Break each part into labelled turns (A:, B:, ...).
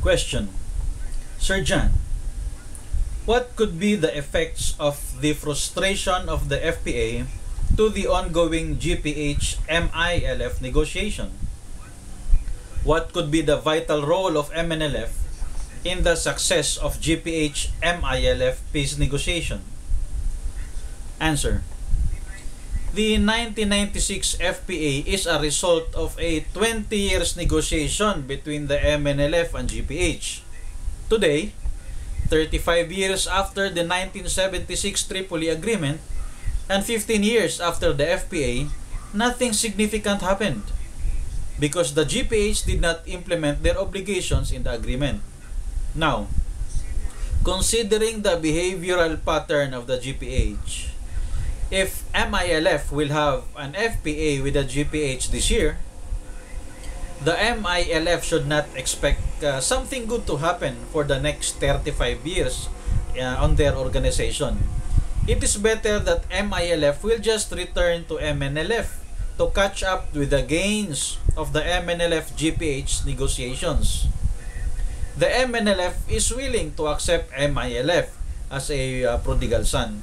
A: Question. Sir John, what could be the effects of the frustration of the FPA to the ongoing GPH-MILF negotiation? What could be the vital role of MNLF in the success of GPH-MILF peace negotiation? Answer. The 1996 FPA is a result of a 20 years negotiation between the MNLF and GPH. Today, 35 years after the 1976 Tripoli Agreement and 15 years after the FPA, nothing significant happened because the GPH did not implement their obligations in the agreement. Now, considering the behavioral pattern of the GPH, if MILF will have an FPA with the GPH this year, the MILF should not expect something good to happen for the next 35 years on their organization. It is better that MILF will just return to MNLF to catch up with the gains of the MNLF-GPH negotiations. The MNLF is willing to accept MILF as a prodigal son.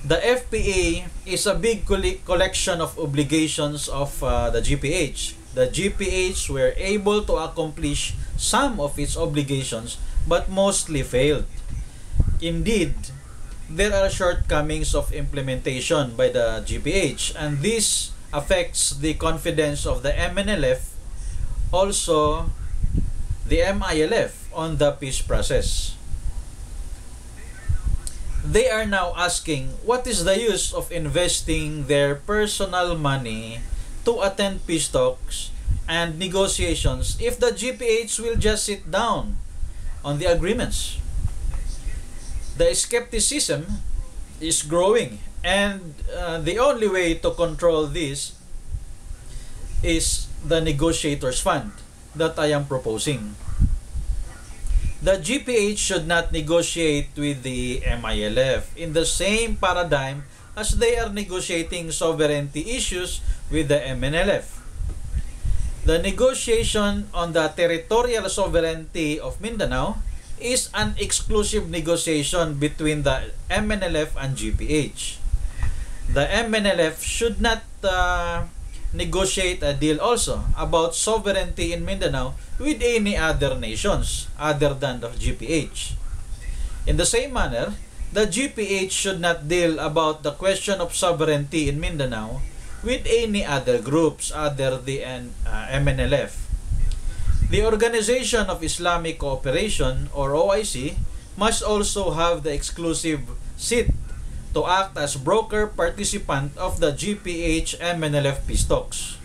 A: The FPA is a big collection of obligations of the GPH. The GPH were able to accomplish some of its obligations but mostly failed. Indeed, there are shortcomings of implementation by the GPH, and this affects the confidence of the MNLF, also the MILF, on the peace process. They are now asking what is the use of investing their personal money to attend peace talks and negotiations if the GPH will just sit down on the agreements. The skepticism is growing, and the only way to control this is the negotiators fund that I am proposing. The GPH should not negotiate with the MILF in the same paradigm as they are negotiating sovereignty issues with the MNLF. The negotiation on the territorial sovereignty of Mindanao is an exclusive negotiation between the MNLF and GPH. The MNLF should not negotiate a deal also about sovereignty in Mindanao with any other nations other than the GPH. In the same manner, the GPH should not deal about the question of sovereignty in Mindanao with any other groups other than MNLF. The Organization of Islamic Cooperation, or OIC, must also have the exclusive seat to act as broker participant of the GPH-MNLF peace talks.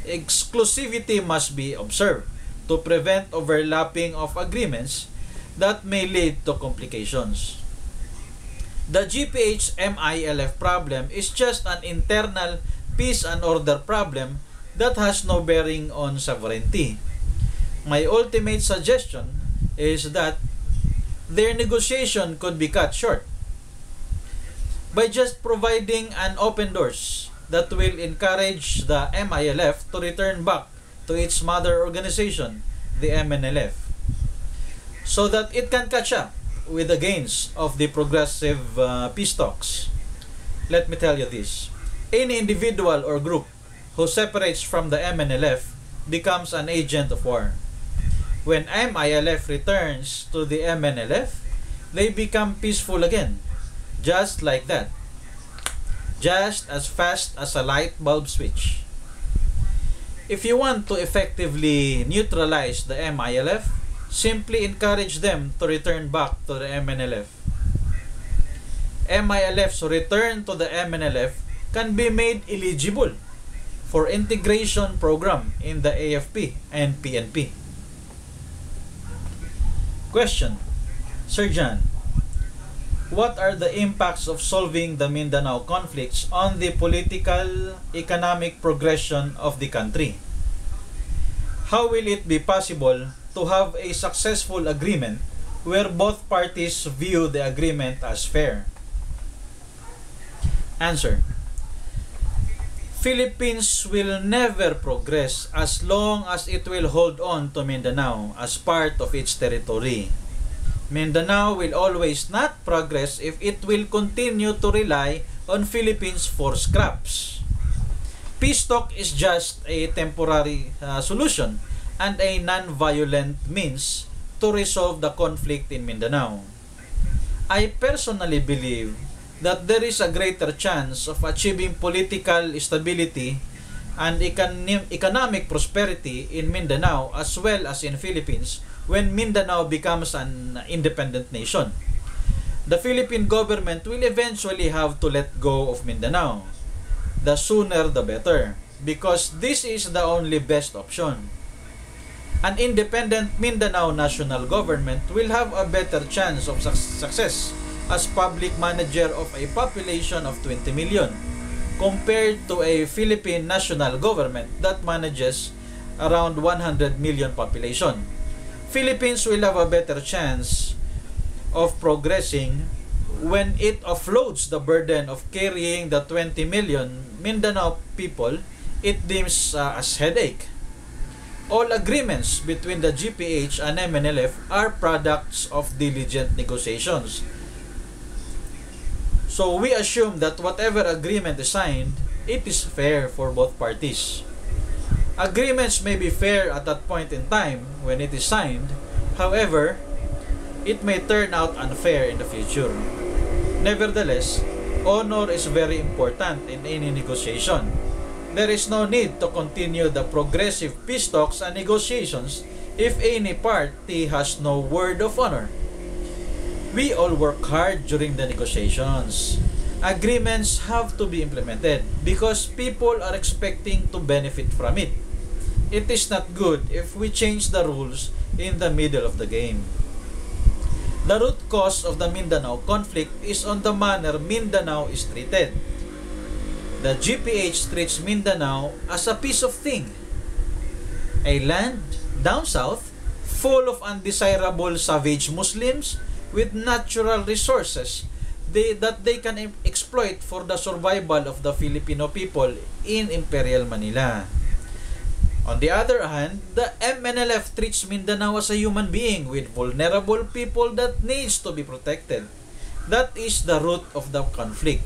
A: Exclusivity must be observed to prevent overlapping of agreements that may lead to complications. The GPH-MILF problem is just an internal peace and order problem that has no bearing on sovereignty. My ultimate suggestion is that their negotiation could be cut short by just providing an open doors that will encourage the MILF to return back to its mother organization, the MNLF, so that it can catch up with the gains of the progressive peace talks. Let me tell you this. Any individual or group who separates from the MNLF becomes an agent of war. When MILF returns to the MNLF, they become peaceful again. Just like that. Just as fast as a light bulb switch. If you want to effectively neutralize the MILF, simply encourage them to return back to the MNLF. MILF's return to the MNLF can be made eligible for integration program in the AFP and PNP. Question. Sir John, what are the impacts of solving the Mindanao conflicts on the political, economic progression of the country? How will it be possible to have a successful agreement where both parties view the agreement as fair? Answer. Philippines will never progress as long as it will hold on to Mindanao as part of its territory. Mindanao will always not progress if it will continue to rely on Philippines for scraps. Peace talk is just a temporary solution and a non-violent means to resolve the conflict in Mindanao. I personally believe that there is a greater chance of achieving political stability and economic prosperity in Mindanao as well as in Philippines when Mindanao becomes an independent nation. The Philippine government will eventually have to let go of Mindanao. The sooner the better, because this is the only best option. An independent Mindanao national government will have a better chance of success as public manager of a population of 20 million compared to a Philippine national government that manages around 100 million population. Philippines will have a better chance of progressing when it offloads the burden of carrying the 20 million Mindanao people it deems as headache. All agreements between the GPH and MNLF are products of diligent negotiations. So we assume that whatever agreement is signed, it is fair for both parties. Agreements may be fair at that point in time when it is signed. However, it may turn out unfair in the future. Nevertheless, honor is very important in any negotiation. There is no need to continue the progressive peace talks and negotiations if any party has no word of honor. We all work hard during the negotiations. Agreements have to be implemented because people are expecting to benefit from it. It is not good if we change the rules in the middle of the game. The root cause of the Mindanao conflict is on the manner Mindanao is treated. The GPH treats Mindanao as a piece of thing. A land down south full of undesirable savage Muslims with natural resources that they can exploit for the survival of the Filipino people in Imperial Manila. On the other hand, the MNLF treats Mindanao as a human being with vulnerable people that needs to be protected. That is the root of the conflict.